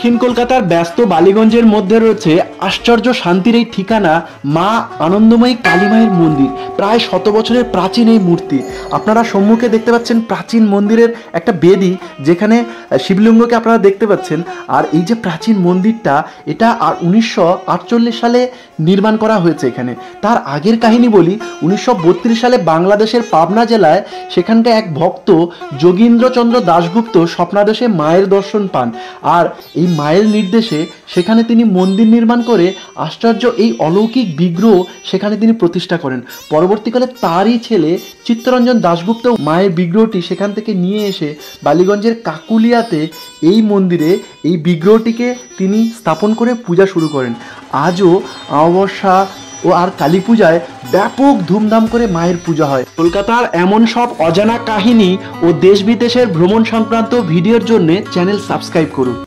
দক্ষিণ কলকাতার ব্যস্ত বালিগঞ্জের মধ্যে রয়েছে আশ্চর্য শান্তির এই ঠিকানা মা আনন্দময়ী কালী মায়ের মন্দির। প্রায় 100 বছরের প্রাচীন এই মূর্তি। আপনারা সম্মুখে দেখতে পাচ্ছেন প্রাচীন মন্দিরের একটা বেদি, যেখানে শিবলিঙ্গকে আপনারা দেখতে পাচ্ছেন। আর এই যে প্রাচীন মন্দিরটা, এটা আর 1948 সালে নির্মাণ করা হয়েছে। এখানে তার আগের কাহিনী বলি। 1932 সালে বাংলাদেশের পাবনা জেলায় সেখানকার এক ভক্ত যোগীন্দ্রচন্দ্র দাশগুপ্ত স্বপ্নাদেশে মায়ের দর্শন পান। আর এই মায়ের নির্দেশে সেখানে তিনি মন্দির নির্মাণ করে আশ্চর্য এই অলৌকিক বিগ্রহ সেখানে তিনি প্রতিষ্ঠা করেন। পরবর্তীকালে তারই ছেলে চিত্তরঞ্জন দাশগুপ্ত মায়ের বিগ্রহটি সেখান থেকে নিয়ে এসে বালিগঞ্জের কাকুলিয়াতে এই মন্দিরে এই বিগ্রহটিকে তিনি স্থাপন করে পূজা শুরু করেন। আজও অমাবস্যা ও আর কালী পূজায় ব্যাপক ধুমধাম করে মায়ের পূজা হয়। কলকাতার এমন সব অজানা কাহিনী ও দেশ বিদেশের ভ্রমণ সংক্রান্ত ভিডিওর জন্য চ্যানেল সাবস্ক্রাইব করুন।